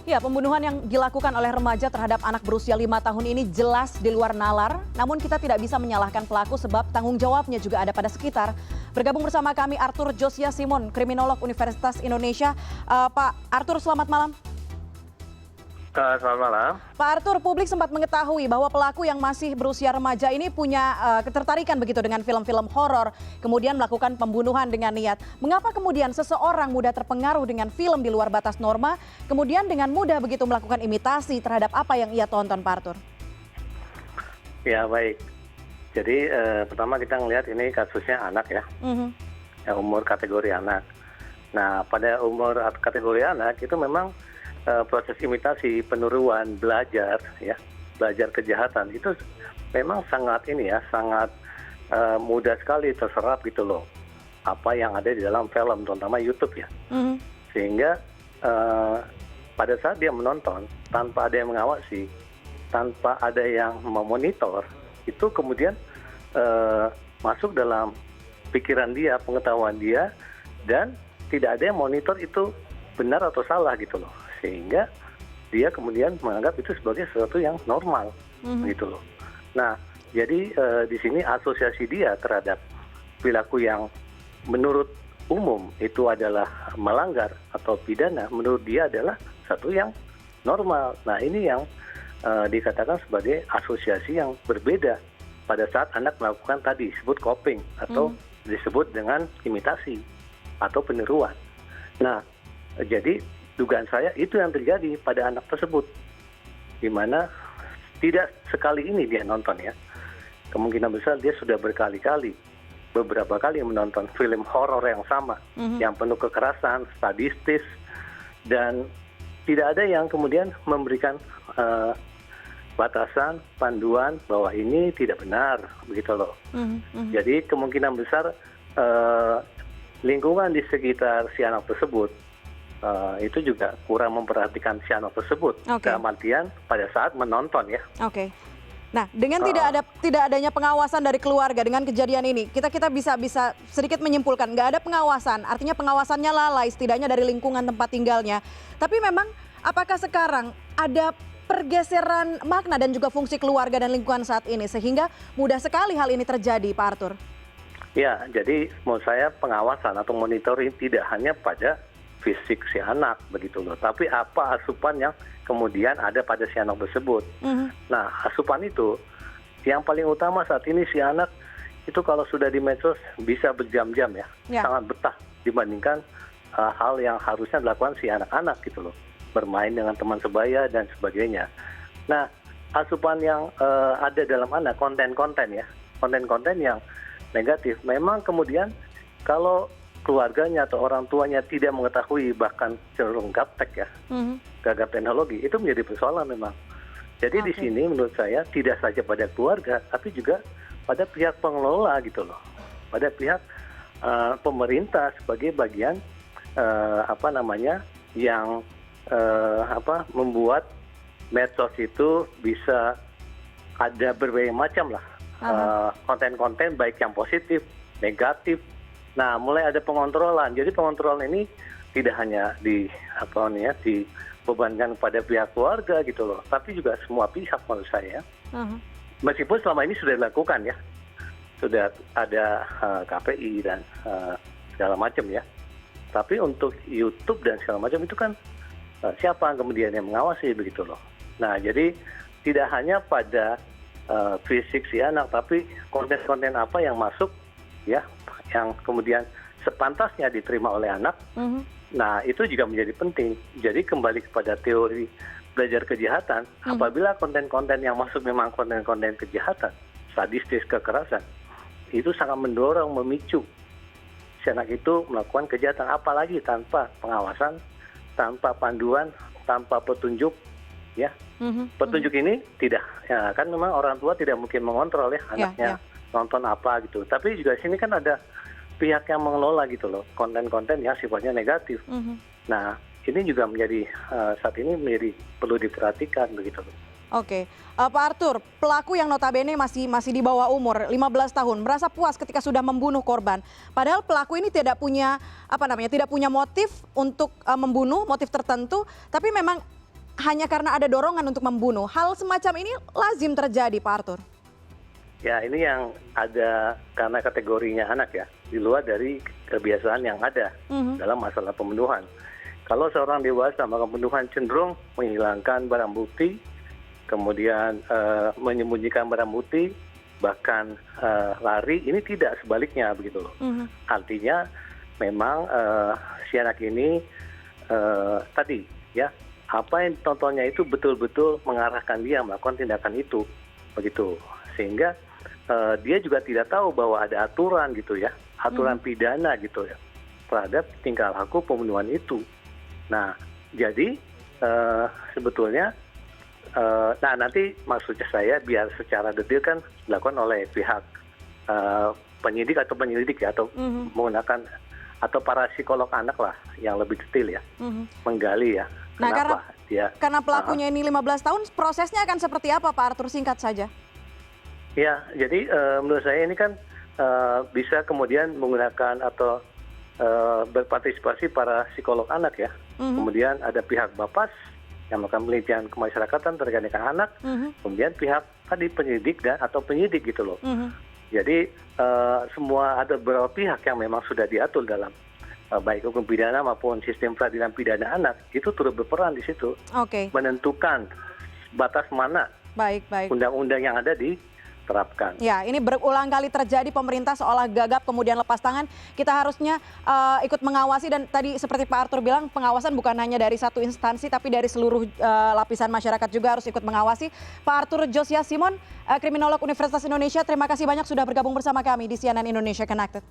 Ya, pembunuhan yang dilakukan oleh remaja terhadap anak berusia 5 tahun ini jelas di luar nalar. Namun kita tidak bisa menyalahkan pelaku sebab tanggung jawabnya juga ada pada sekitar. Bergabung bersama kami Arthur Josia Simon, kriminolog Universitas Indonesia. Pak Arthur, selamat malam. Selamat malam. Pak Arthur, publik sempat mengetahui bahwa pelaku yang masih berusia remaja ini punya ketertarikan begitu dengan film-film horor, kemudian melakukan pembunuhan dengan niat. Mengapa kemudian seseorang mudah terpengaruh dengan film di luar batas norma, kemudian dengan mudah begitu melakukan imitasi terhadap apa yang ia tonton, Pak Arthur? Ya, baik. Jadi pertama kita melihat ini kasusnya anak ya, umur kategori anak. Nah, pada umur kategori anak itu memang proses imitasi, peniruan, belajar kejahatan itu memang sangat sangat mudah sekali terserap gitu loh. Apa yang ada di dalam film, terutama YouTube ya. Sehingga pada saat dia menonton tanpa ada yang mengawasi, tanpa ada yang memonitor, itu kemudian masuk dalam pikiran dia, pengetahuan dia, dan tidak ada yang monitor itu benar atau salah gitu loh. Sehingga dia kemudian menganggap itu sebagai sesuatu yang normal gitu loh. Nah, jadi di sini asosiasi dia terhadap perilaku yang menurut umum itu adalah melanggar atau pidana, menurut dia adalah satu yang normal. Nah, ini yang dikatakan sebagai asosiasi yang berbeda pada saat anak melakukan tadi disebut copying atau disebut dengan imitasi atau peniruan. Nah, jadi dugaan saya itu yang terjadi pada anak tersebut, di mana tidak sekali ini dia nonton ya, kemungkinan besar dia sudah berkali-kali, beberapa kali menonton film horor yang sama, yang penuh kekerasan, sadistis, dan tidak ada yang kemudian memberikan batasan, panduan bahwa ini tidak benar, begitu loh. Jadi kemungkinan besar lingkungan di sekitar si anak tersebut itu juga kurang memperhatikan si anak tersebut, dalam artian pada saat menonton ya. Oke. Nah, dengan tidak adanya pengawasan dari keluarga dengan kejadian ini, kita bisa sedikit menyimpulkan nggak ada pengawasan, artinya pengawasannya lalai setidaknya dari lingkungan tempat tinggalnya. Tapi memang apakah sekarang ada pergeseran makna dan juga fungsi keluarga dan lingkungan saat ini sehingga mudah sekali hal ini terjadi, Pak Arthur? Ya, jadi menurut saya pengawasan atau monitoring tidak hanya pada fisik si anak begitu loh, tapi apa asupan yang kemudian ada pada si anak tersebut. Nah, asupan itu yang paling utama saat ini si anak itu kalau sudah di medsos bisa berjam-jam ya, sangat betah dibandingkan hal yang harusnya dilakukan si anak-anak gitu loh, bermain dengan teman sebaya dan sebagainya. Nah, asupan yang ada dalam anak, konten-konten yang negatif, memang kemudian kalau keluarganya atau orang tuanya tidak mengetahui, bahkan cenderung gaptek ya, gagap teknologi, itu menjadi persoalan memang. Jadi di sini menurut saya tidak saja pada keluarga, tapi juga pada pihak pengelola gitu loh, pada pihak pemerintah sebagai bagian yang membuat medsos itu bisa ada berbagai macam lah konten-konten, baik yang positif, negatif. Nah, mulai ada pengontrolan. Jadi pengontrolan ini tidak hanya dibebankan pada pihak keluarga gitu loh, tapi juga semua pihak menurut saya. Meskipun selama ini sudah dilakukan ya, sudah ada KPI dan segala macam ya. Tapi untuk YouTube dan segala macam itu kan siapa kemudian yang mengawasi begitu loh. Nah, jadi tidak hanya pada fisik si anak, tapi konten-konten apa yang masuk ya, yang kemudian sepantasnya diterima oleh anak. Nah, itu juga menjadi penting. Jadi kembali kepada teori belajar kejahatan, apabila konten-konten yang masuk memang konten-konten kejahatan, sadistis, kekerasan, itu sangat mendorong, memicu si anak itu melakukan kejahatan, apalagi tanpa pengawasan, tanpa panduan, tanpa petunjuk ya. Petunjuk ini tidak ya, kan memang orang tua tidak mungkin mengontrol ya anaknya nonton apa gitu. Tapi juga sini kan ada pihak yang mengelola gitu loh, konten-konten yang sifatnya negatif. Nah, ini juga menjadi saat ini menjadi perlu diperhatikan begitu loh. Oke, Pak Arthur, pelaku yang notabene masih di bawah umur 15 tahun merasa puas ketika sudah membunuh korban. Padahal pelaku ini tidak punya motif untuk membunuh, motif tertentu, tapi memang hanya karena ada dorongan untuk membunuh. Hal semacam ini lazim terjadi, Pak Arthur. Ya, ini yang ada karena kategorinya anak ya, di luar dari kebiasaan yang ada dalam masalah pembunuhan. Kalau seorang dewasa melakukan pembunuhan cenderung menghilangkan barang bukti, kemudian menyembunyikan barang bukti, bahkan lari. Ini tidak, sebaliknya begitu loh. Artinya memang si anak ini tadi ya, apa yang tontonnya itu betul-betul mengarahkan dia melakukan tindakan itu, begitu. Sehingga dia juga tidak tahu bahwa ada aturan gitu ya, aturan pidana gitu ya, terhadap tingkah laku pembunuhan itu. Nah, jadi sebetulnya, nah nanti maksudnya saya biar secara detail kan dilakukan oleh pihak penyidik atau penyelidik ya, atau menggunakan atau para psikolog anak lah yang lebih detail ya, menggali ya. Nah, Kenapa karena pelakunya ini 15 tahun, prosesnya akan seperti apa, Pak Arthur? Singkat saja. Ya, jadi menurut saya ini kan bisa kemudian menggunakan atau berpartisipasi para psikolog anak ya. Kemudian ada pihak Bapas yang melakukan penelitian kemasyarakatan terkait dengan anak. Kemudian pihak tadi penyidik atau penyidik gitu loh. Jadi semua ada beberapa pihak yang memang sudah diatur dalam baik hukum pidana maupun sistem peradilan pidana anak, itu turut berperan di situ. Menentukan batas mana undang-undang yang ada diterapkan. Ya, ini berulang kali terjadi, pemerintah seolah gagap kemudian lepas tangan. Kita harusnya ikut mengawasi, dan tadi seperti Pak Arthur bilang, pengawasan bukan hanya dari satu instansi tapi dari seluruh lapisan masyarakat juga harus ikut mengawasi. Pak Arthur Josiah Simon, kriminolog Universitas Indonesia, terima kasih banyak sudah bergabung bersama kami di CNN Indonesia Connected.